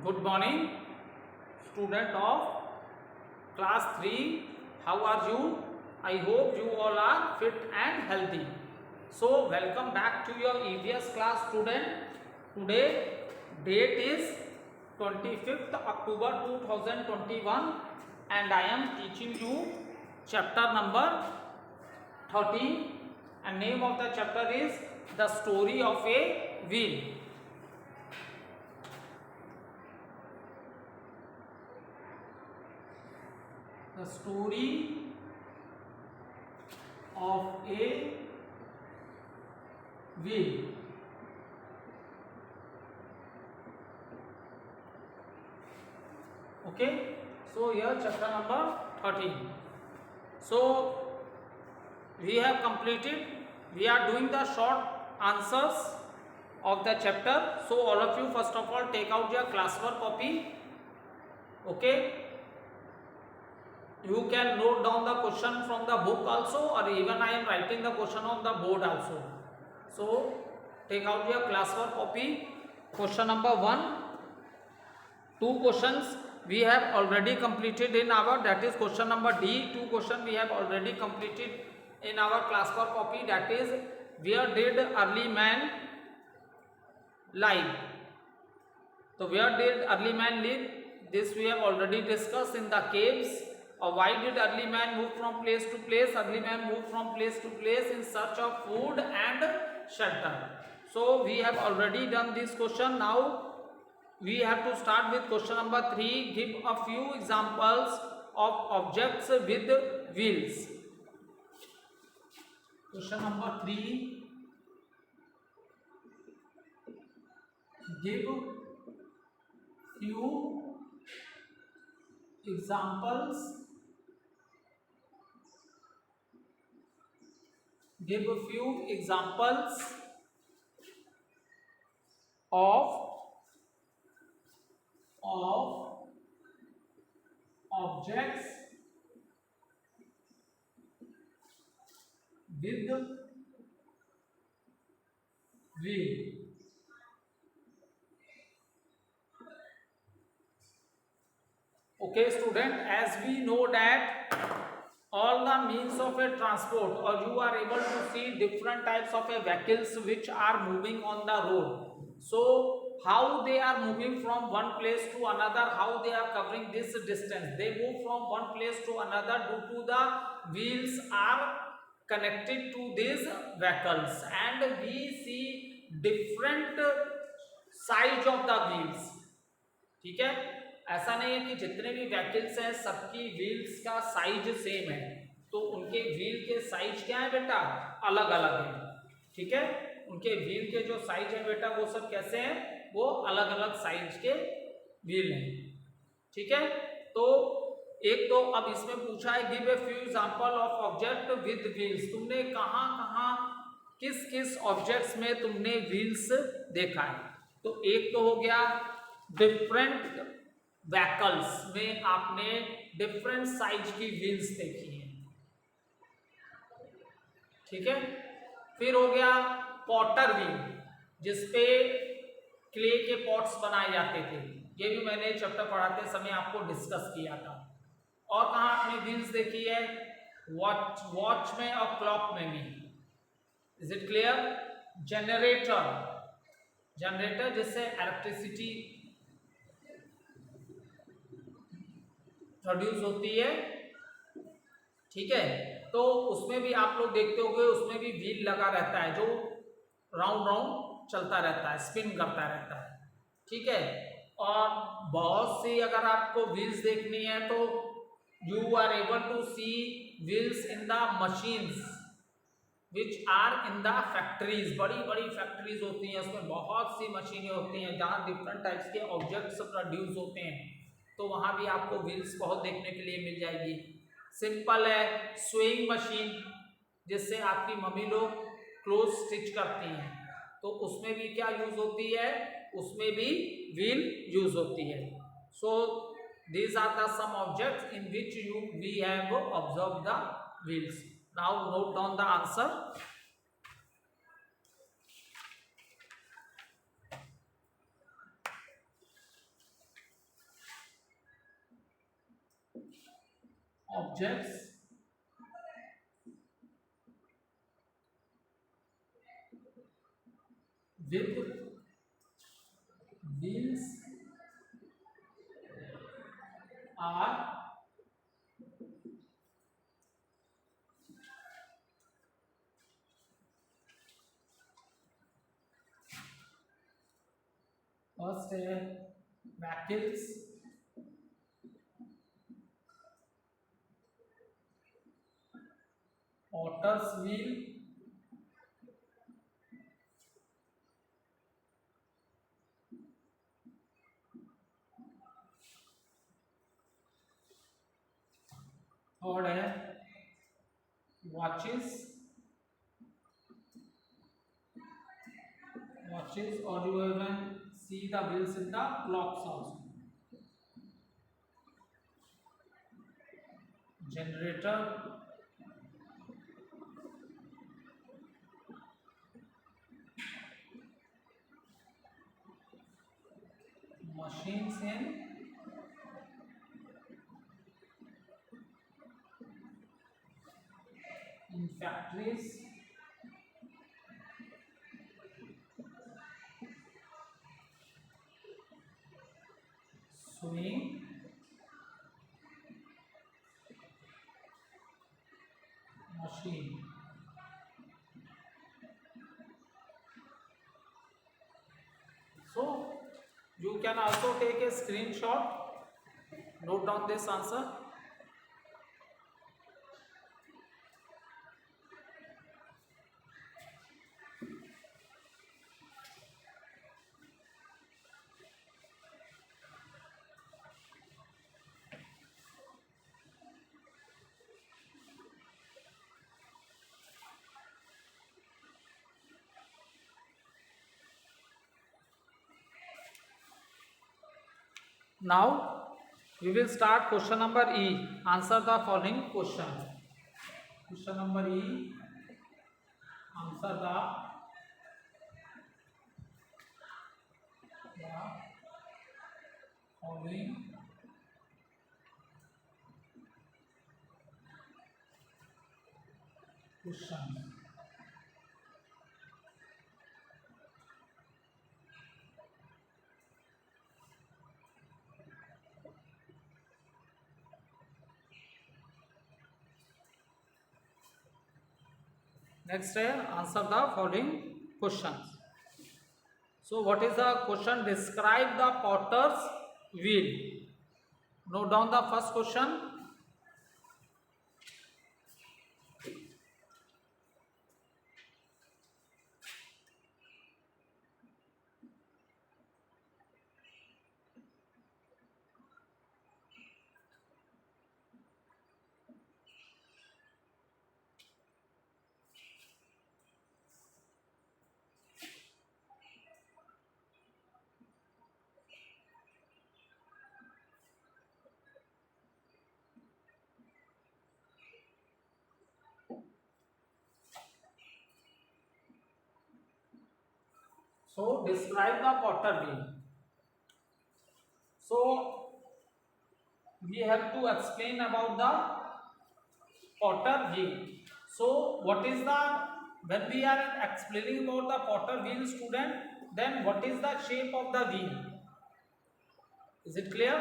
Good morning, student of class 3. How are you? I hope you all are fit and healthy. So, welcome back to your EVS class, student. Today, date is 25th October 2021 and I am teaching you chapter number 13 and name of the chapter is The Story of a Wheel. The story of a wheel. Okay, so here chapter number 13. So we have completed, we are doing the short answers of the chapter. So all of you first of all take out your classwork copy. Okay, you can note down the question from the book also, or even I am writing the question on the board also. So take out your classwork copy. Question number 1, 2 questions we have already completed in our, that is question number D. 2 question we have already completed in our classwork copy, that is where did early man live? So where did early man live? This we have already discussed, in the caves. Or why did early man move from place to place? Early man moved from place to place in search of food and shelter. So we have already done this question. Now we have to start with question number 3. Give a few examples of objects with wheels. Question number 3. Give few examples. Give a few examples of objects with wheel. Okay, student, as we know that all the means of a transport, or you are able to see different types of a vehicles which are moving on the road. So how they are moving from one place to another, how they are covering this distance? They move from one place to another due to the wheels are connected to these vehicles, and we see different size of the wheels. ठीक है, ऐसा नहीं है कि जितने भी vehicles हैं सबकी व्हील्स का साइज सेम है, तो उनके व्हील के साइज क्या है बेटा, अलग अलग है. ठीक है, उनके व्हील के जो साइज है बेटा वो सब कैसे हैं, वो अलग अलग साइज के व्हील हैं. ठीक है, तो एक तो अब इसमें पूछा है give a few example of object with wheels. तुमने कहां कहां किस किस ऑब्जेक्ट्स में तुमने व्हील्स देखा है? तो एक तो हो गया डिफरेंट व्हीकल्स में आपने डिफरेंट साइज की व्हील्स देखी हैं. ठीक है, फिर हो गया पॉटर व्हील जिसपे क्ले के पॉट्स बनाए जाते थे, ये भी मैंने चैप्टर पढ़ाते समय आपको डिस्कस किया था. और कहाँ आपने व्हील्स देखी है? वॉच में और क्लॉक में भी. Is it clear? जनरेटर जिससे इलेक्ट्रिसिटी प्रोड्यूस होती है. ठीक है, तो उसमें भी आप लोग देखते होंगे, उसमें भी व्हील लगा रहता है जो राउंड राउंड चलता रहता है, स्पिन करता रहता है. ठीक है, और बहुत सी अगर आपको व्हील्स देखनी है तो you are able to see wheels in the machines which are in the factories. बड़ी बड़ी फैक्ट्रीज होती हैं, उसमें बहुत सी मशीनें होती हैं जहाँ डिफरेंट टाइप्स के ऑब्जेक्ट्स प्रोड्यूस होते हैं, तो वहाँ भी आपको व्हील्स बहुत देखने के लिए मिल जाएगी. सिंपल है, स्विंग मशीन जिससे आपकी मम्मी लोग क्लोथ स्टिच करती हैं, तो उसमें भी क्या यूज होती है, उसमें भी व्हील यूज होती है. सो these are the some objects in which we have observed the wheels. Now note down the answer. objects with wheels are first vehicles potter's wheel third watches or you even see the wheels in the clocks also. Generator, machines in factories, sewing machine. So you can also take a screenshot, note down this answer. Now we will start question number E. Answer the following question. Question number E. Answer the following question. Next, answer the following questions. So, what is the question? Describe the potter's wheel. Note down the first question. So, describe the potter wheel. So, we have to explain about the potter wheel. So, what is the, when we are explaining about the potter wheel, student, then what is the shape of the wheel? Is it clear?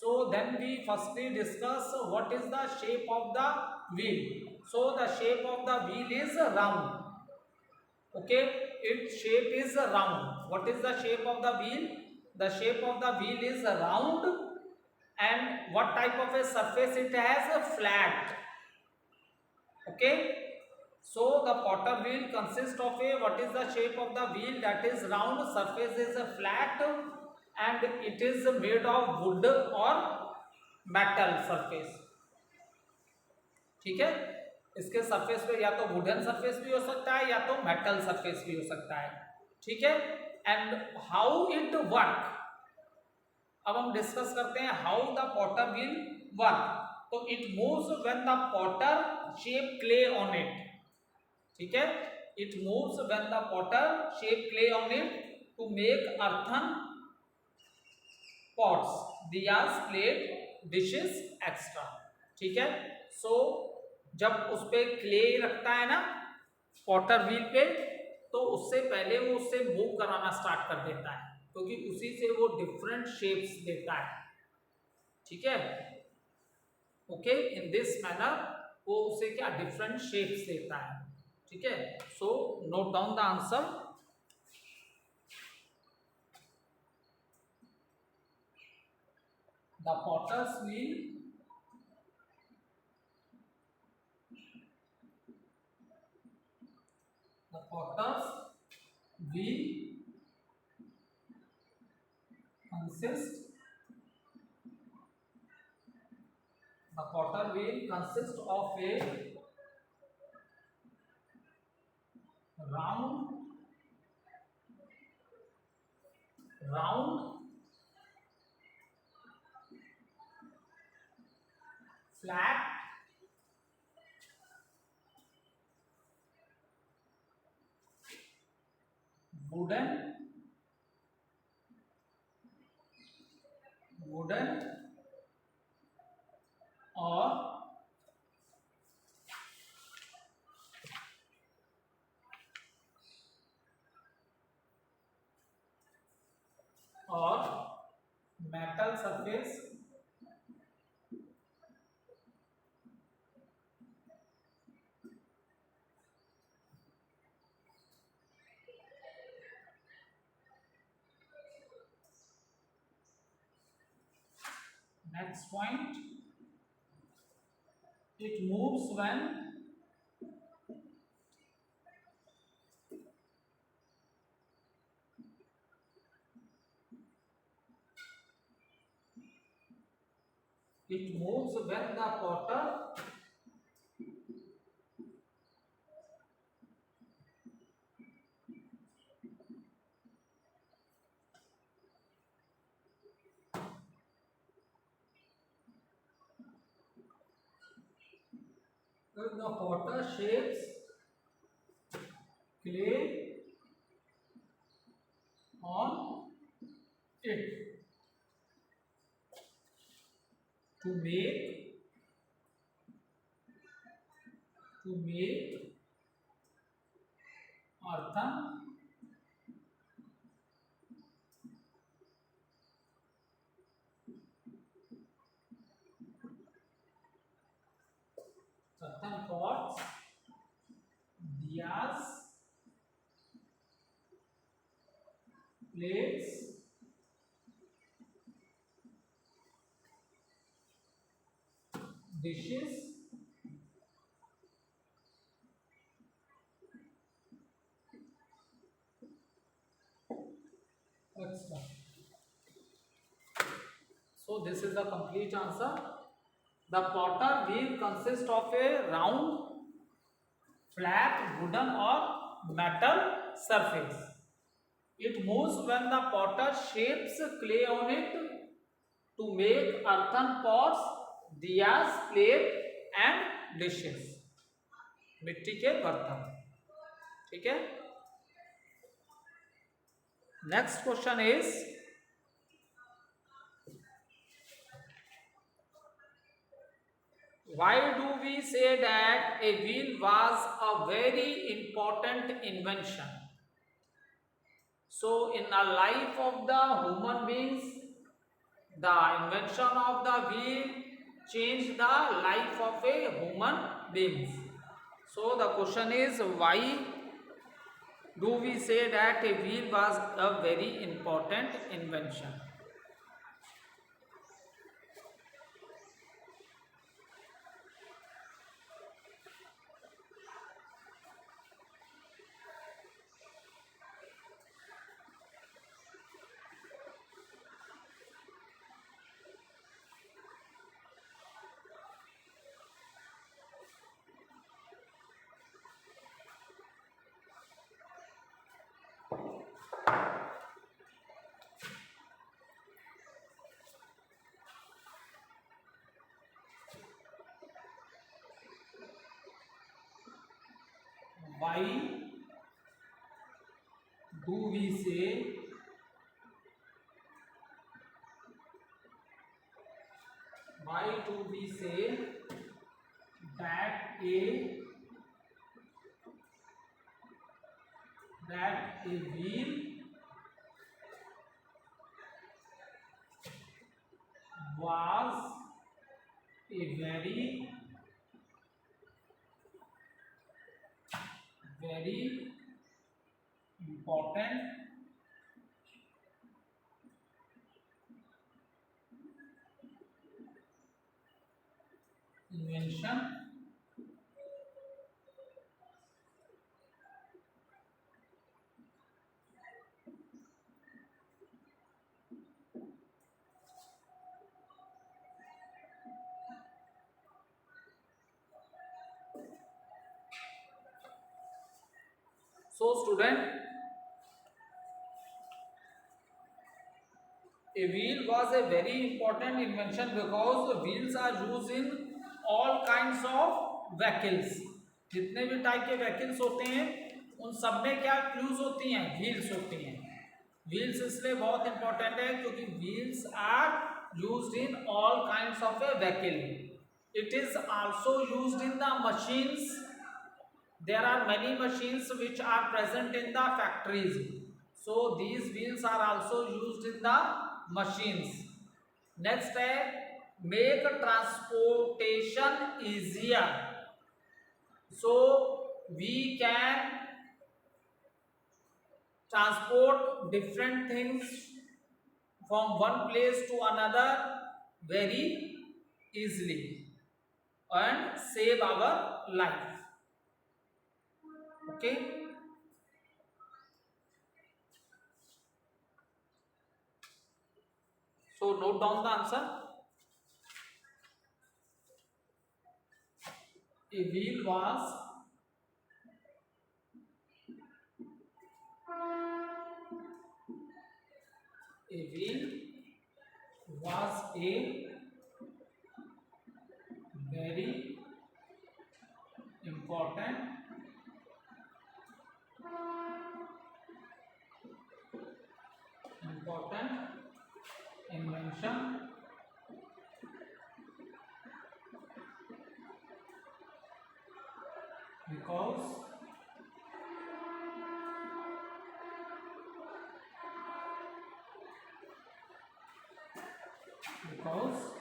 So, then we firstly discuss what is the shape of the wheel. So, the shape of the wheel is round. Okay, its shape is round. What is the shape of the wheel? The shape of the wheel is round. And what type of a surface it has? A flat. Okay, so the potter wheel consists of a, what is the shape of the wheel? That is round, surface is a flat, and it is made of wood or metal surface. ठीक है, इसके surface पे या तो wooden surface भी हो सकता है या तो मेटल सरफेस भी हो सकता है. ठीक है, एंड हाउ इट वर्क, अब हम डिस्कस करते हैं how the potter will work. तो it moves when the potter shape clay on it. ठीक है, it moves when the potter shape clay on it to make earthen pots, diyas, plate, dishes, extra. ठीक है। सो जब उस पे clay रखता है ना पॉटर व्हील पे, तो उससे पहले वो उससे मूव कराना स्टार्ट कर देता है, क्योंकि उसी से वो डिफरेंट शेप्स देता है। ठीक है, ओके, इन दिस मैनर वो उसे क्या डिफरेंट शेप्स देता है। ठीक है, so note down the answer. The potter's wheel the potter's wheel consists the potter wheel consists of a round flat wooden or metal surface next point, it moves when the potter shapes clay on it to make earthen pots, diyas, plates, dishes, etc. So this is the complete answer. The potter wheel consists of a round, flat, wooden or metal surface. It moves when the potter shapes clay on it to make earthen pots, diyas, plate and dishes. मिट्टी के बर्तन। ठीक है, next question is why do we say that a wheel was a very important invention? So in the life of the human beings, the invention of the wheel changed the life of a human beings. So the question is, why do we say that a wheel was a very important invention? Why do we say why do we say that a wheel was a very important invention so student a wheel was a very important invention because wheels are used in all kinds of vehicles जितने भी type के vehicles होते हैं उन सब में क्या use होती हैं व्हील्स होती हैं व्हील्स इसलिए बहुत इंपॉर्टेंट है क्योंकि wheels are used in all kinds of a vehicle it is also used in the machines there are many machines which are present in the factories so these wheels are also used in the machines next है make transportation easier so we can transport different things from one place to another very easily and save our life okay so note down the answer a wheel was a very important invention because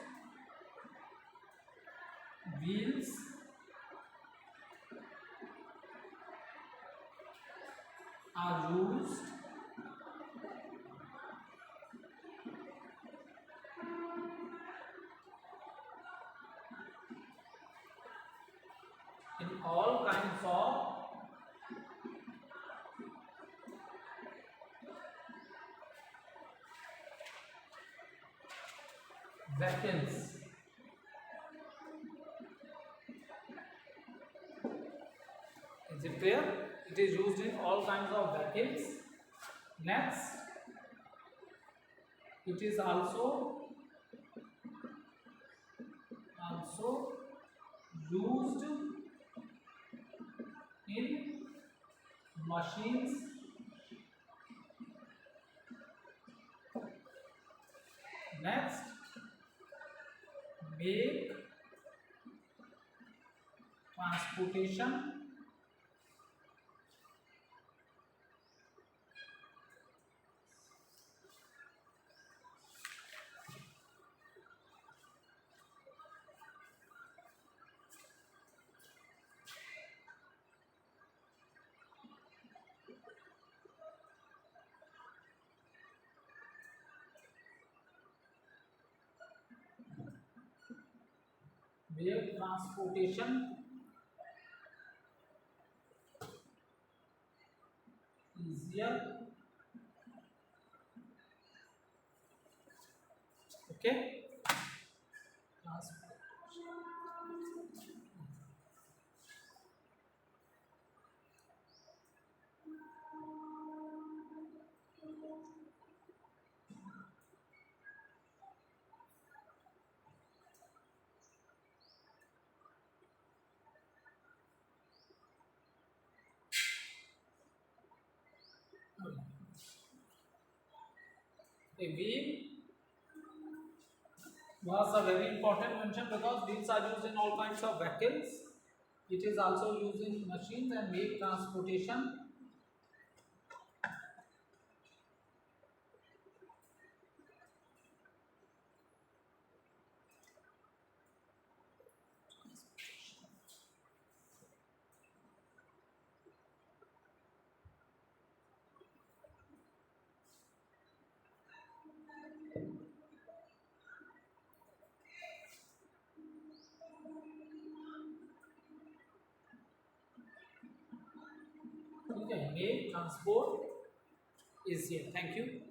wheels are used in all kinds of vehicles is it clear it is used in all kinds of vehicles next it is also used in machines next make transportation easier okay a wheel was a very important mention because these are used in all kinds of vehicles. It is also used in machines and make transportation. Okay, make transport easier. Thank you.